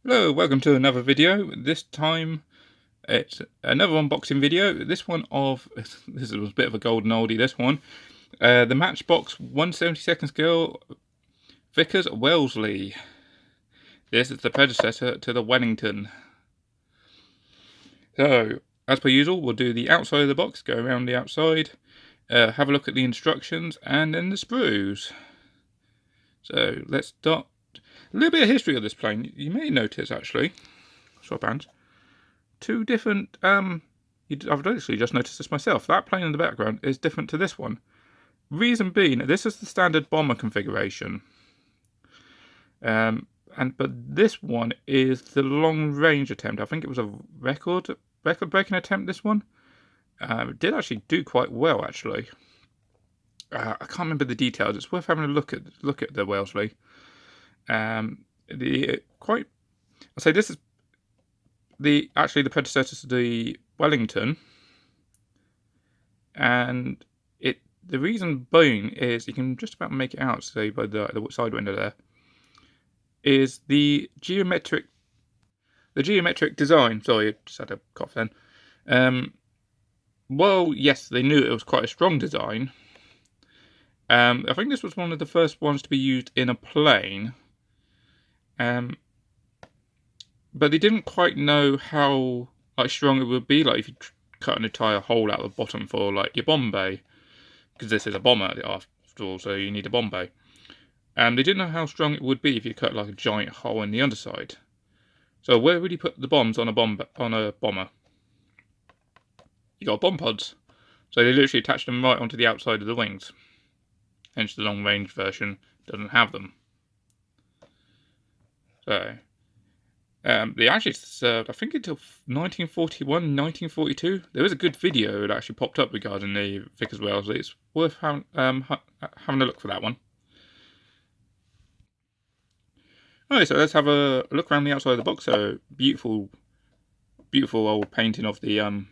Hello, welcome to another video. This time it's another unboxing video. This one of, this was a bit of a golden oldie, this one. The Matchbox 1/72 scale Vickers Wellesley. This is the predecessor to the Wellington. So, as per usual, we'll do the outside of the box, go around the outside, have a look at the instructions, and then the sprues. So, let's start. A little bit of history of this plane. You may notice, actually, swap hands, two different, I've actually just noticed this myself. That plane in the background is different to this one. Reason being, this is the standard bomber configuration. But this one is the long range attempt. I think it was a record breaking attempt, this one. It did actually do quite well, actually. I can't remember the details. It's worth having a look at the Wellesley. I'd say this is actually the predecessor to the Wellington, and the reason being is you can just about make it out, say, by the side window there, is the geometric design. Sorry, I just had a cough then. Well, yes, they knew it was quite a strong design. I think this was one of the first ones to be used in a plane. But they didn't quite know how strong it would be, like if you cut an entire hole out of the bottom for like your bomb bay, because this is a bomber after all, so you need a bomb bay. They didn't know how strong it would be if you cut like a giant hole in the underside. So where would you put the bombs on a bomber? You got bomb pods. So they literally attached them right onto the outside of the wings. Hence the long range version doesn't have them. So they actually served, I think, until 1941, 1942. There was a good video that actually popped up regarding the Vickers Wellesley. It's worth having a look for that one. Alright, so let's have a look around the outside of the box. So beautiful old painting of the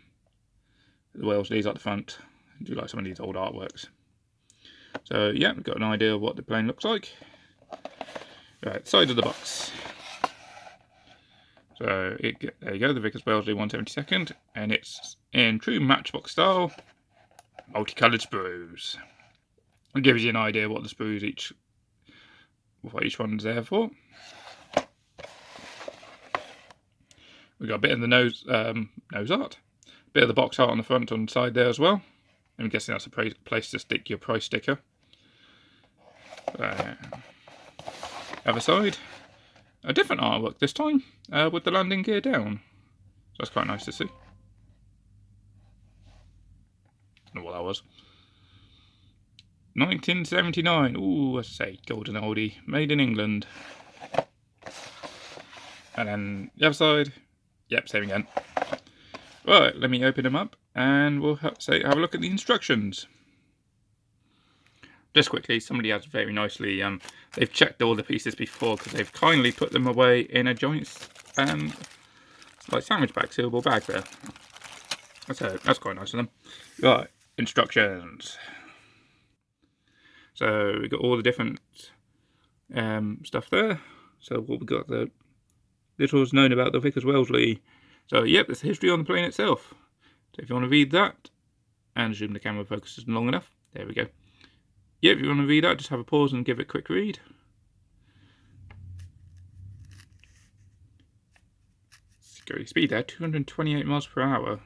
Wellesleys at the front. I do like some of these old artworks. So yeah, we've got an idea of what the plane looks like. Right, side of the box. So there you go, the Vickers Wellesley 1/72, and it's in true Matchbox style, multicoloured sprues. It gives you an idea what the sprues what each one's there for. We've got a bit of the nose art, a bit of the box art on the front on the side there as well. I'm guessing that's a place to stick your price sticker. Other side, a different artwork this time, with the landing gear down. So that's quite nice to see. Don't know what that was. 1979. Ooh, I say, golden oldie, made in England. And then the other side, yep, same again. Right, let me open them up, and we'll have a look at the instructions. Just quickly, somebody has very nicely, they've checked all the pieces before because they've kindly put them away in a joint, like sandwich bag, sealable bag there. That's quite nice of them. Right, instructions. So we've got all the different stuff there. So what we've got, the little's known about the Vickers Wellesley. So yep, there's the history on the plane itself. So if you want to read that, and assume the camera focuses long enough, there we go. Yeah, if you want to read that, just have a pause and give it a quick read. Security speed there, 228 miles per hour.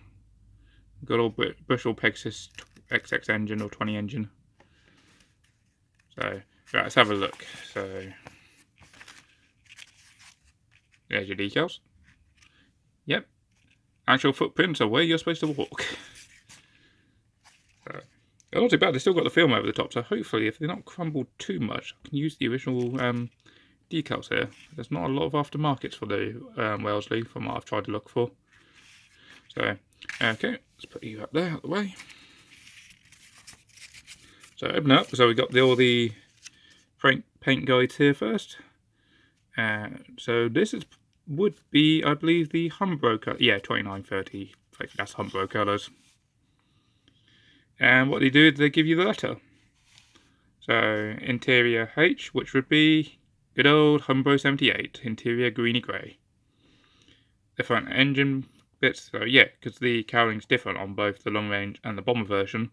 Got all Bushel Pegasus XX engine or 20 engine. So, right, let's have a look. So, there's your decals. Yep. Actual footprints are where you're supposed to walk. So, they're not too bad. They've still got the film over the top, so hopefully if they're not crumbled too much, I can use the original decals here. There's not a lot of aftermarkets for the Wellesley from what I've tried to look for. So, okay, let's put you up there, out of the way. So open up. So we've got all the paint guides here first. So this would be, I believe, the Humbro colour. Yeah, 2930. That's Humbro colours. And what they do is they give you the letter. So interior H, which would be good old Humbro 78, interior greeny grey. the front engine bits. So yeah, because the cowling's different on both the long range and the bomber version.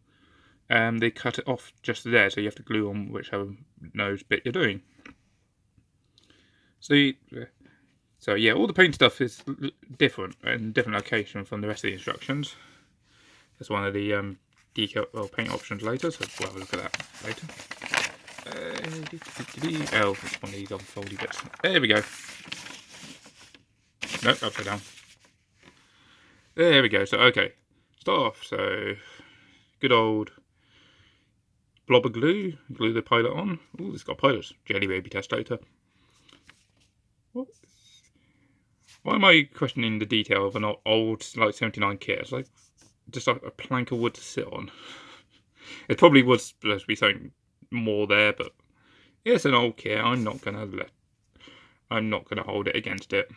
They cut it off just there, so you have to glue on whichever nose bit you're doing. So yeah, all the paint stuff is different and different location from the rest of the instructions. That's one of the decal paint options later, so we'll have a look at that later. Oh, it's one of these unfoldy bits. There we go. Nope, upside down. There we go. So okay, start off. So good old blob of glue. Glue the pilot on. Oh, it's got pilot's jelly baby testator. What? Why am I questioning the detail of an old like 79 kit? It's like just like a plank of wood to sit on. It probably was supposed to be something more there, but it's an old kit. I'm not gonna hold it against it.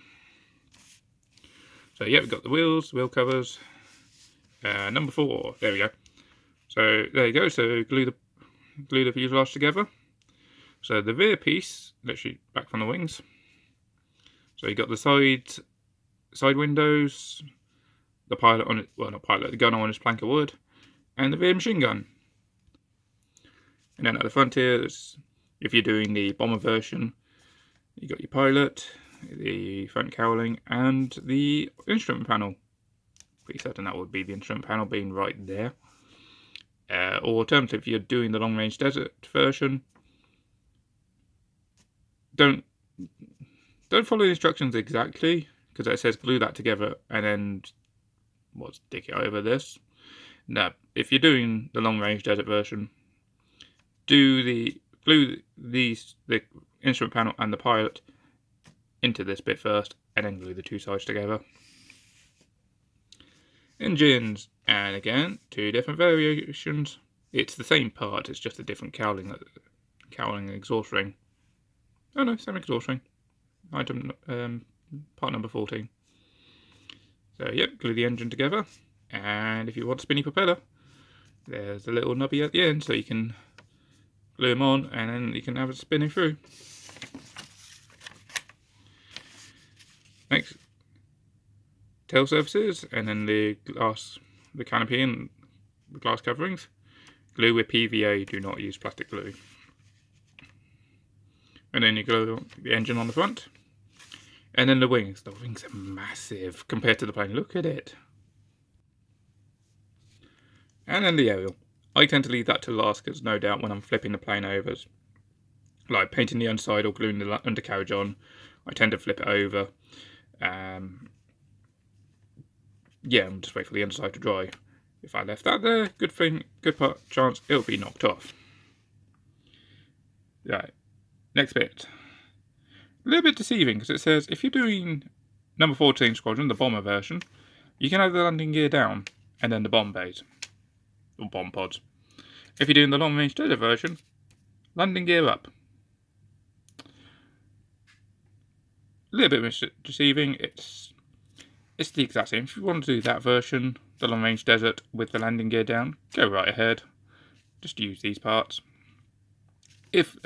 So yeah, we've got the wheels, wheel covers. Number 4. There we go. So there you go. So glue the fuselage together. So the rear piece, literally back from the wings. So you got the side windows, the pilot on it, well not pilot, the gun on his plank of wood, and the rear machine gun. And then at the front here, if you're doing the bomber version, you got your pilot, the front cowling, and the instrument panel. Pretty certain that would be the instrument panel being right there. Or alternatively, if you're doing the long range desert version, don't follow the instructions exactly, because it says glue that together and then stick it over this. Now, if you're doing the long range desert version, glue the instrument panel and the pilot into this bit first, and then glue the two sides together. Engines, and again, 2 different variations. It's the same part, it's just a different cowling and exhaust ring. Oh no, same exhaust ring. Item part number 14. So yep, glue the engine together, and if you want spinny propeller, there's a little nubby at the end, so you can glue them on, and then you can have it spinning through. Next, tail surfaces, and then the canopy and the glass coverings. Glue with PVA, do not use plastic glue. And then you glue the engine on the front. And then the wings. The wings are massive compared to the plane. Look at it. And then the aerial. I tend to leave that to last because no doubt when I'm flipping the plane over, like painting the underside or gluing the undercarriage on, I tend to flip it over. Yeah, I'm just wait for the underside to dry. If I left that there, good chance it'll be knocked off. Right, next bit. A little bit deceiving because it says if you're doing number 14 squadron, the bomber version, you can have the landing gear down and then the bomb bays or bomb pods. If you're doing the long range desert version, landing gear up. A little bit deceiving. It's the exact same. If you want to do that version, the long range desert with the landing gear down, go right ahead. Just use these parts. If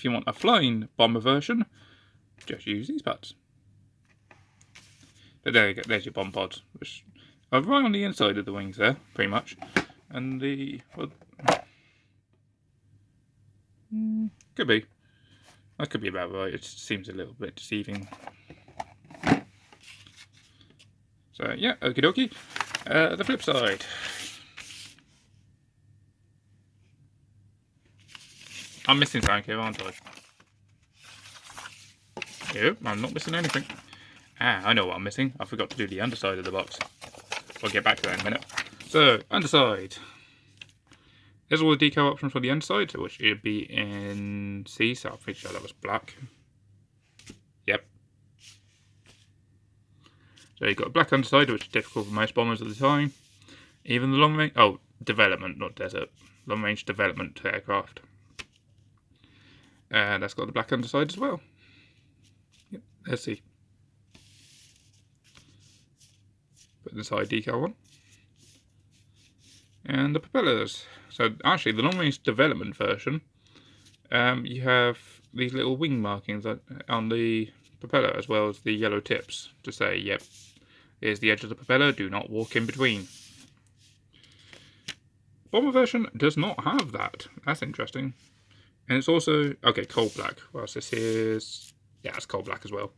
you want a flying bomber version, just use these parts. But there you go, there's your bomb pods, which are right on the inside of the wings there, pretty much. And could be. That could be about right. It seems a little bit deceiving. So yeah, okie dokie. The flip side. I'm missing something here, aren't I? Nope, I'm not missing anything. I know what I'm missing. I forgot to do the underside of the box. We'll get back to that in a minute. So, underside. There's all the decal options for the underside, which should be in C, so I'm pretty sure that was black. Yep. So you've got a black underside, which is difficult for most bombers at the time. Even the long range, development, not desert. Long range development aircraft. And that's got the black underside as well. Yep, let's see. Put the side decal on. And the propellers. So actually the long range development version, you have these little wing markings on the propeller, as well as the yellow tips to say, yep, here's the edge of the propeller, do not walk in between. Bomber version does not have that. That's interesting. And it's also, okay, coal black. Whilst this is, yeah, it's coal black as well.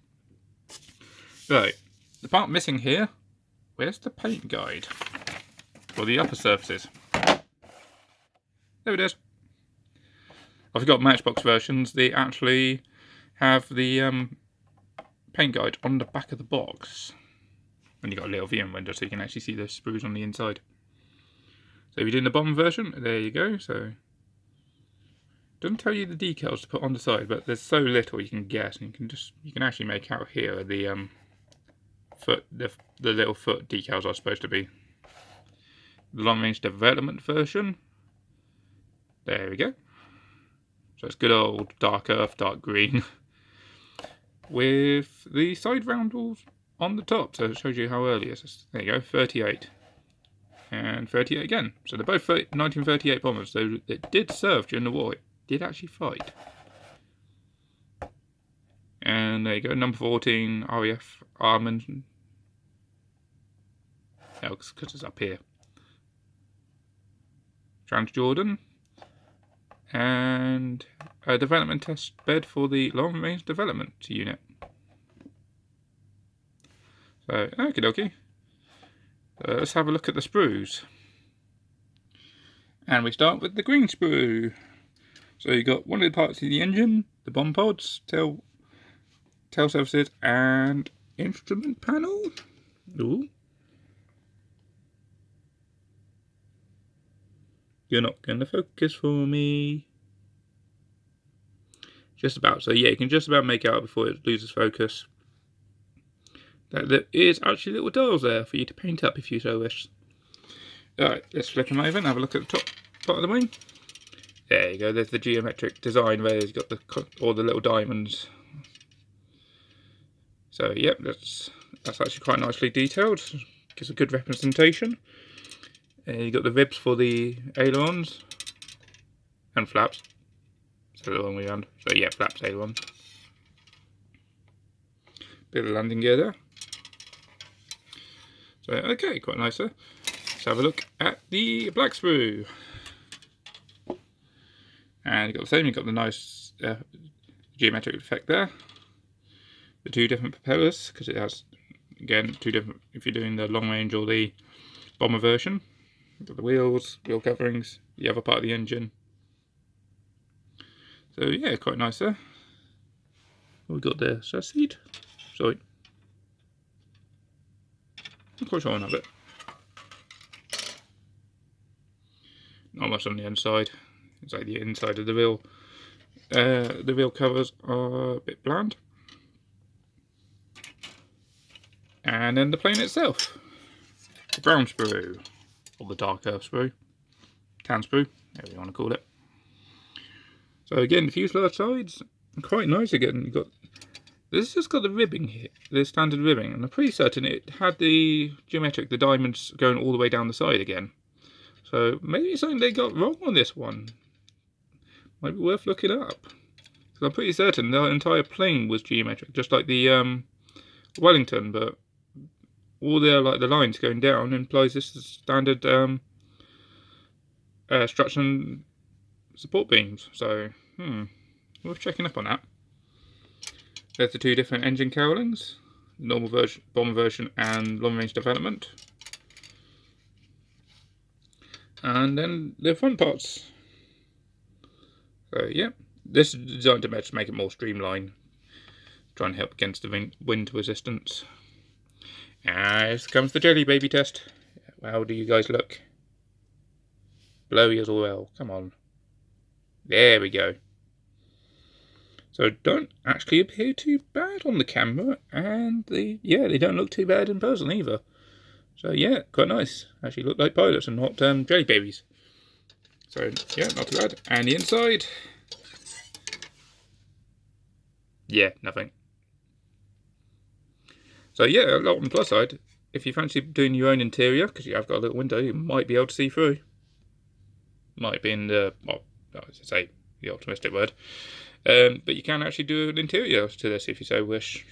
Right, the part missing here, where's the paint guide for the upper surfaces? There it is. I forgot Matchbox versions, they actually have the paint guide on the back of the box. And you've got a little viewing window so you can actually see the sprues on the inside. So if you're doing the bomber version, there you go. So it doesn't tell you the decals to put on the side, but there's so little you can guess, and you can actually make out here the the little foot decals are supposed to be. The long range development version. There we go. So it's good old dark earth, dark green, with the side roundels on the top. So it shows you how early it is. There you go, 38. And 38 again. So they're both 1938 bombers. So it did serve during the war. It did actually fight. And there you go, number 14, RAF Armand. Oh, because it's up here. Transjordan. And a development test bed for the long range development unit. So, okie dokie. Let's have a look at the sprues. And we start with the green sprue. So you got one of the parts of the engine, the bomb pods, tail surfaces, and instrument panel. Ooh. You're not going to focus for me. Just about. So yeah, you can just about make out before it loses focus. There is actually little dials there for you to paint up if you so wish. Alright, let's flip them over and have a look at the top part of the wing. There you go, there's the geometric design where you've got all the little diamonds. So yep, that's actually quite nicely detailed. Gives a good representation. You've got the ribs for the ailerons and flaps. So the long way around. So yeah, flaps, ailerons. Bit of landing gear there. So okay, quite nice there. Let's have a look at the black sprue. And you've got the same, you've got the nice geometric effect there. The two different propellers, because it has, again, two different, if you're doing the long range or the bomber version. You've got the wheels, wheel coverings, the other part of the engine. So yeah, quite nice there. What we got there? Is that a seat? Sorry. I'm quite sure on of it. Not much on the inside. It's like the inside of the wheel. The wheel covers are a bit bland. And then the plane itself. The brown sprue. Or the dark earth sprue. Tan sprue, whatever you want to call it. So again, the fuselage sides, quite nice again. You've got, this has just got the ribbing here, the standard ribbing, and I'm pretty certain it had the geometric, the diamonds going all the way down the side again. So maybe it's something they got wrong on this one. Might be worth looking up. Because I'm pretty certain the entire plane was geometric, just like the Wellington, but all the lines going down implies this is standard structure and support beams. So worth checking up on that. There's the two different engine cowlings, normal version, bomber version, and long range development. And then the front parts. So yeah, this is designed to make it more streamlined, try and help against the wind resistance. Here comes the jelly baby test. How do you guys look? Blowy as well. Come on. There we go. So don't actually appear too bad on the camera, and they don't look too bad in person either. So yeah, quite nice. Actually look like pilots and not jelly babies. So yeah, not too bad. And the inside, yeah, nothing. So yeah, a lot on the plus side. If you fancy doing your own interior, because you have got a little window, you might be able to see through. Might be in the, well, I should say the optimistic word. But you can actually do an interior to this if you so wish.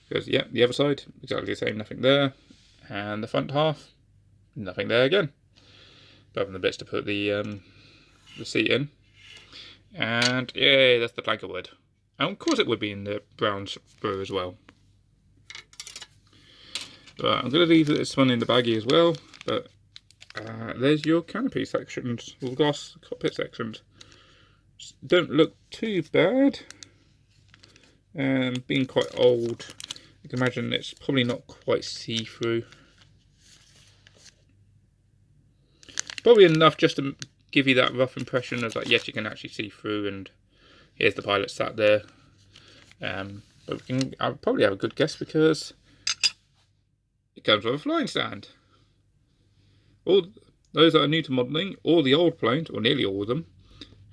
Because, yeah, the other side, exactly the same, nothing there. And the front half, nothing there again. Apart from the bits to put the seat in. And, yeah, that's the plank of wood. And of course it would be in the brown sprue as well. But I'm going to leave this one in the baggie as well. But there's your canopy sections, or glass cockpit sections. Don't look too bad. Being quite old, you can imagine it's probably not quite see-through. Probably enough just to give you that rough impression of like, yes, you can actually see through, and here's the pilot sat there. But I'll probably have a good guess because it comes with a flying stand. All those that are new to modelling, all the old planes, or nearly all of them,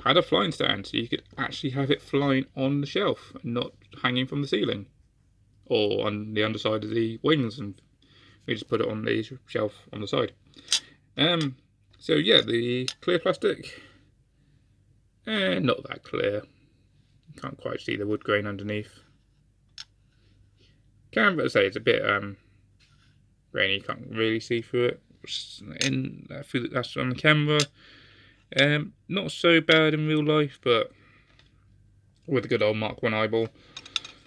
had a flying stand, so you could actually have it flying on the shelf, and not hanging from the ceiling, or on the underside of the wings, and we just put it on the shelf on the side. So yeah, the clear plastic, not that clear. You can't quite see the wood grain underneath. Can but say it's a bit grainy. You can't really see through it. That's on the camera. Not so bad in real life, but with a good old Mark 1 eyeball,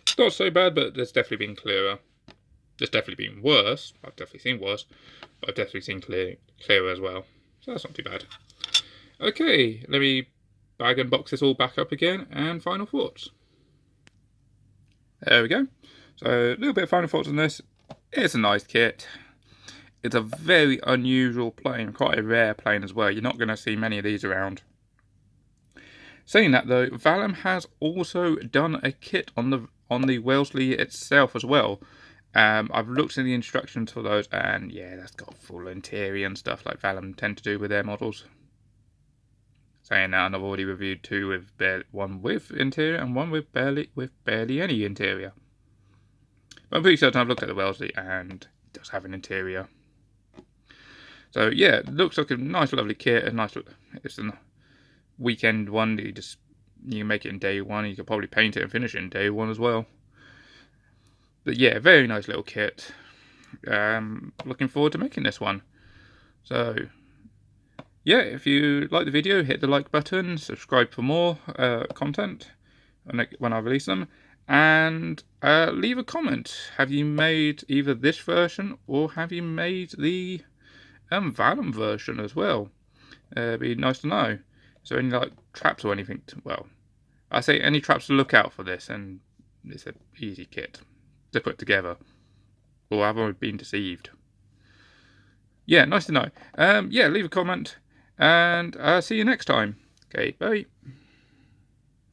it's not so bad. But there's definitely been clearer. There's definitely been worse. I've definitely seen worse, but I've definitely seen clearer as well. So that's not too bad. Okay, let me bag and box this all back up again, and final thoughts. There we go. So a little bit of final thoughts on this. It's a nice kit. It's a very unusual plane, quite a rare plane as well. You're not going to see many of these around. Saying that though, Valum has also done a kit on the Wellesley itself as well. I've looked at the instructions for those, and yeah, that's got full interior and stuff like Valum tend to do with their models. Saying that, and I've already reviewed one with interior and one with barely any interior. But I'm pretty certain I've looked at the Wellesley and it does have an interior. So yeah, it looks like a nice, lovely kit. It's a weekend one. You can make it in day one. You could probably paint it and finish it in day one as well. But yeah, very nice little kit. Looking forward to making this one. So yeah, if you like the video, hit the like button, subscribe for more content when I release them, and leave a comment. Have you made either this version or have you made the Valum version as well? It'd be nice to know. Is there any like traps or anything? Well, I say any traps to look out for this, and it's an easy kit to put together. Or have I been deceived? Yeah, nice to know. Yeah, leave a comment, and see you next time. Okay, bye.